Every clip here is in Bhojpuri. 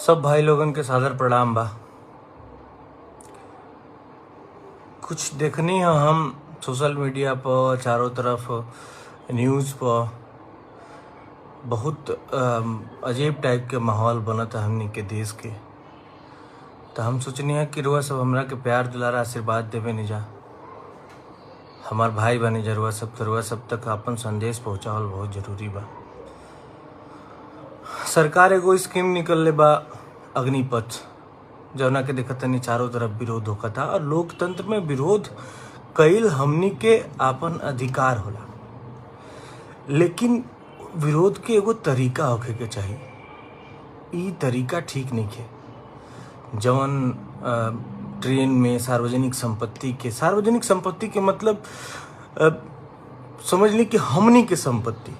सब भाई लोगन के सादर प्रणाम बा। कुछ देखनी है हम सोशल मीडिया पर, चारों तरफ न्यूज़ पर बहुत अजीब टाइप के माहौल बनता हमनी के देश के। तो हम सोचनी है कि रुआ सब हमरा के प्यार दुलारा आशीर्वाद देवे नहीं जा, हमार भाई बनी जा रुआ सब, तो रुआ सब तक अपन संदेश पहुँचावल बहुत जरूरी बा। सरकार एगो स्कीम निकलले बा अग्निपथ, जौना के देखत तनी चारों तरफ विरोध होता और लोकतंत्र में विरोध कईल हमनी के आपन अधिकार होला, लेकिन विरोध के एगो तरीका होखे के चाहिए। ई तरीका ठीक नहीं है। जवन ट्रेन में सार्वजनिक संपत्ति के मतलब समझ ली कि हमनी के संपत्ति,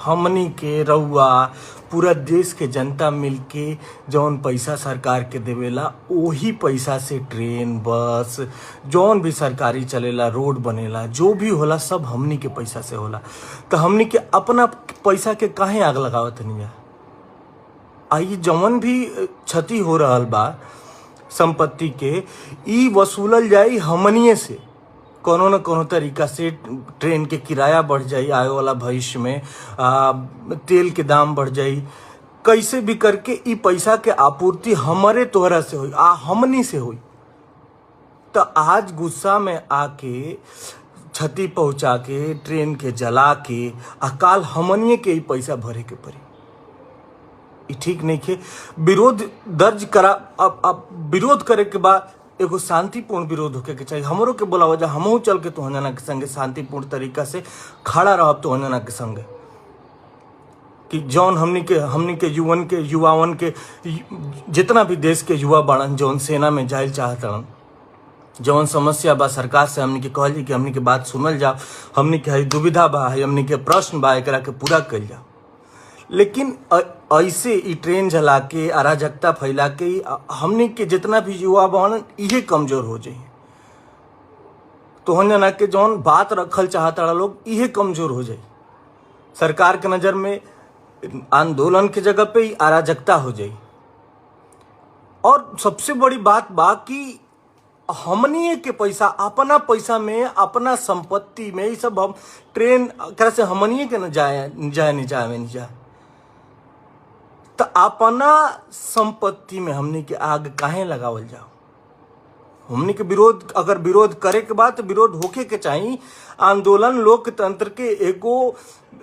हमनी के रउआ पूरा देश के जनता मिलके जौन पैसा सरकार के देवेला, वही पैसा से ट्रेन बस जौन भी सरकारी चलेला, रोड बनेला, जो भी होला सब हमनी के पैसा से होला। तो हमनी के अपना पैसा के काहे आग लगावत नहीं जा? आई जौन भी क्षति हो रहल बा संपत्ति के, ई वसूलल जाई हमनिए से। कोनो न कोनो तरीका से ट्रेन के किराया बढ़ जाई, आए वाला भविष्य में तेल के दाम बढ़ जाई, कैसे भी करके ई पैसा के आपूर्ति हमारे तोहरा से होई, हमनी से होई। तो आज गुस्सा में आके क्षति पहुंचा के ट्रेन के जला के अकाल हमनिए के ई पैसा भरे के पड़ी। ई ठीक नहीं है। विरोध दर्ज करा, अब विरोध करे के बाद एगो शांतिपूर्ण विरोध होके के चाहिए। हमरो के बोला वजह हमहू चल के तुहंजना के संगे शांतिपूर्ण तरीका से खड़ा रहब तुहंजना के संगे, कि जौन हमनी के युवावन के जितना भी देश के युवा बाड़न जौन सेना में जाइल चाहतन, जौन समस्या बा सरकार से हमनी के कहल कि हमनी के बात सुनल जाओ, हमनी के दुविधा बा, हमनी के प्रश्न बा, एकरा के पूरा कइल जाओ। लेकिन ऐसे ई ट्रेन जला के अराजकता फैला के हमनी के जितना भी युवा बन इहे कमजोर हो जाए। तो जना के जौन बात रखल चाहता लोग इहे कमजोर हो जाए। सरकार के नजर में आंदोलन के जगह पे अराजकता हो जाए। और सबसे बड़ी बात बा कि हमनी के पैसा, अपना पैसा में, अपना संपत्ति में, ये सब हम ट्रेन कर से हमनी के न जाए तो अपना संपत्ति में हमनी के आग काहे लगावल जाओ? हमनी के विरोध, अगर विरोध करे के बाद तो विरोध होके के चाहिए। आंदोलन लोकतंत्र के एगो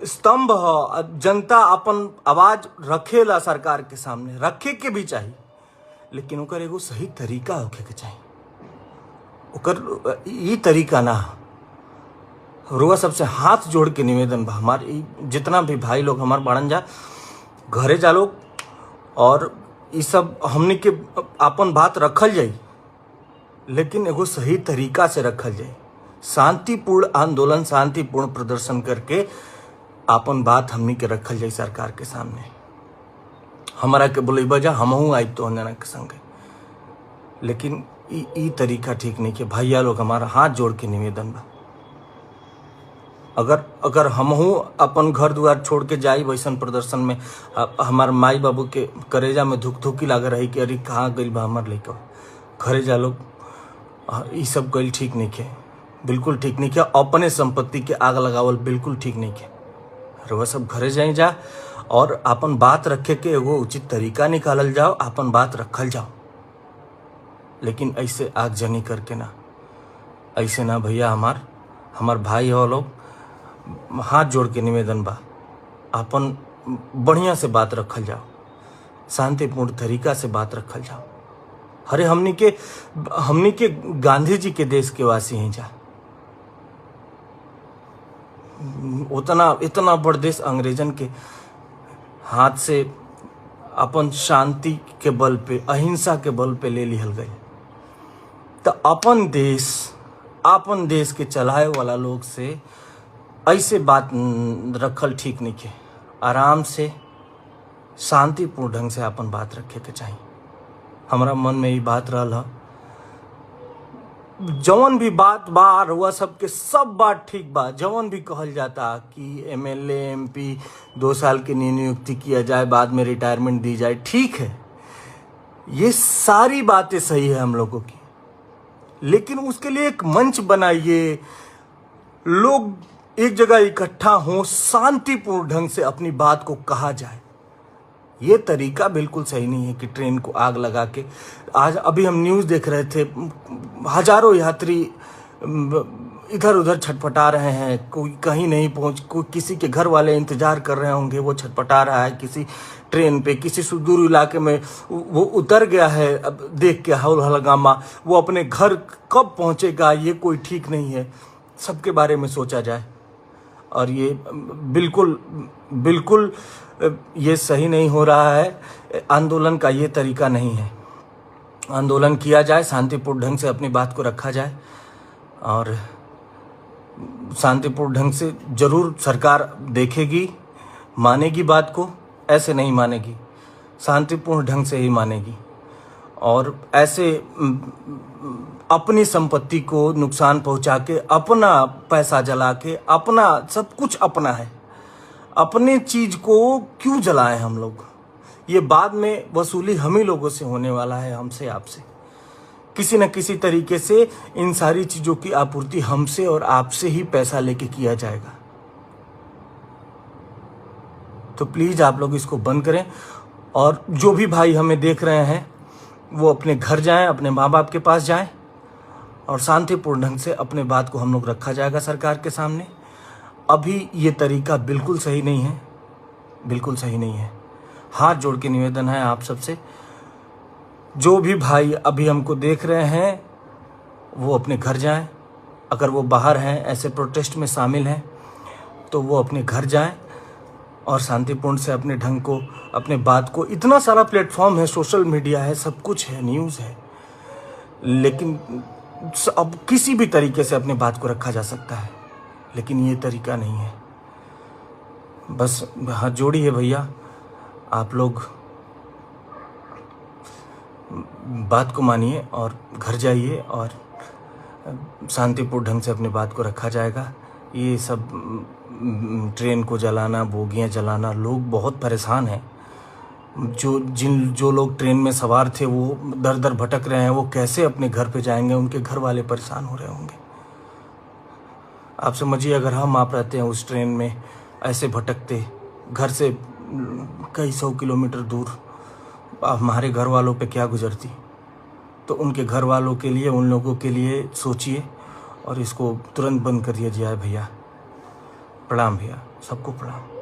स्तंभ है। जनता अपन आवाज रखेला, सरकार के सामने रखे के भी चाहिए, लेकिन ओकर एगो सही तरीका होके के चाहिए। ओकर ई तरीका ना। रुआ सबसे हाथ जोड़ के निवेदन बा हमार, जितना भी भाई लोग हमार बाड़न जा, घरे जा लोग, और ये सब हमनी के अपन बात रखल जाई, लेकिन एगो सही तरीका से रखल जाई। शांतिपूर्ण आंदोलन, शांतिपूर्ण प्रदर्शन करके अपन बात हमनी के रखल जाई सरकार के सामने। हमारा के बोले बजा हमहू आई तो जना के संगे, लेकिन ई तरीका ठीक नहीं के। भैया लोग हमारा हाथ जोड़ के निवेदन बा, अगर हमहू अपन घर द्वार छोड़ के जाई वैसन प्रदर्शन में, हमार माई बाबू के करेजा में धुक लागे रही कि अरे कहाँ गई बा हमार लइका, घरे जा लोग। ये सब गई ठीक नहीं है, बिल्कुल ठीक नहीं है। अपने संपत्ति के आग लगावल बिल्कुल ठीक नहीं है। वह सब घरे जाए जा और अपन बात रखे के एगो उचित तरीका निकालल जाओ, अपन बात रखल जाओ, लेकिन ऐसे आगजनी करके ना, ऐसे ना भैया। हमार भाई हो लोग, हाथ जोड़ के निवेदन बा, अपन बढ़िया से बात रखल जाओ, शांतिपूर्ण तरीका से बात रखल जाओ। अरे हमनी के गांधी जी के देश के वासी हैं जा। इतना बड़ देश अंग्रेजन के हाथ से अपन शांति के बल पे, अहिंसा के बल पे ले लिहल गए। तो अपन देश के चलाए वाला लोग से ऐसे बात रखल ठीक नहीं है। आराम से शांतिपूर्ण ढंग से अपन बात रखे के चाहिए। हमारा मन में ये बात रहा, जवन भी बात बा रुआ सबके सब बात ठीक बा। जवन भी कहल जाता कि एमएलए एमपी 2 साल की नियुक्ति किया जाए, बाद में रिटायरमेंट दी जाए, ठीक है। ये सारी बातें सही है हम लोगों की, लेकिन उसके लिए एक मंच बनाइए, लोग एक जगह इकट्ठा हों, शांतिपूर्ण ढंग से अपनी बात को कहा जाए। ये तरीका बिल्कुल सही नहीं है कि ट्रेन को आग लगा के। आज अभी हम न्यूज़ देख रहे थे, हजारों यात्री इधर उधर छटपटा रहे हैं, कोई कहीं नहीं कोई किसी के घर वाले इंतजार कर रहे होंगे, वो छटपटा रहा है किसी ट्रेन पे, किसी सुदूर इलाके में वो उतर गया है, अब देख के हौल हलगामा, वो अपने घर कब पहुंचेगा ये कोई ठीक नहीं है। सबके बारे में सोचा जाए, और ये बिल्कुल बिल्कुल ये सही नहीं हो रहा है। आंदोलन का ये तरीका नहीं है। आंदोलन किया जाए, शांतिपूर्ण ढंग से अपनी बात को रखा जाए, और शांतिपूर्ण ढंग से जरूर सरकार देखेगी, मानेगी बात को, ऐसे नहीं मानेगी, शांतिपूर्ण ढंग से ही मानेगी। और ऐसे अपनी संपत्ति को नुकसान पहुंचा के, अपना पैसा जला के, अपना सब कुछ अपना है, अपने चीज को क्यों जलाएं हम लोग? ये बाद में वसूली हम ही लोगों से होने वाला है, हमसे आपसे। किसी न किसी तरीके से इन सारी चीजों की आपूर्ति हमसे और आपसे ही पैसा लेके किया जाएगा। तो प्लीज आप लोग इसको बंद करें, और जो भी भाई हमें देख रहे हैं वो अपने घर जाएं, अपने माँ बाप के पास जाएं, और शांतिपूर्ण ढंग से अपने बात को हम लोग रखा जाएगा सरकार के सामने। अभी ये तरीका बिल्कुल सही नहीं है, बिल्कुल सही नहीं है। हाथ जोड़ के निवेदन है आप सबसे, जो भी भाई अभी हमको देख रहे हैं वो अपने घर जाएं। अगर वो बाहर हैं, ऐसे प्रोटेस्ट में शामिल हैं, तो वो अपने घर जाएं और शांतिपूर्ण से अपने ढंग को, अपने बात को, इतना सारा प्लेटफॉर्म है, सोशल मीडिया है, सब कुछ है, न्यूज़ है, लेकिन अब किसी भी तरीके से अपनी बात को रखा जा सकता है, लेकिन ये तरीका नहीं है। बस हाथ जोड़िए भैया, आप लोग बात को मानिए और घर जाइए, और शांतिपूर्ण ढंग से अपनी बात को रखा जाएगा। ये सब ट्रेन को जलाना, बोगियां जलाना, लोग बहुत परेशान हैं। जो लोग ट्रेन में सवार थे वो दर दर भटक रहे हैं, वो कैसे अपने घर पे जाएंगे? उनके घर वाले परेशान हो रहे होंगे। आप समझिए, अगर हम आप रहते हैं उस ट्रेन में, ऐसे भटकते, घर से कई 100 किलोमीटर दूर, हमारे घर वालों पे क्या गुजरती। तो उनके घर वालों के लिए, उन लोगों के लिए सोचिए, और इसको तुरंत बंद कर दिया जाए भैया। प्रणाम भैया, सबको प्रणाम।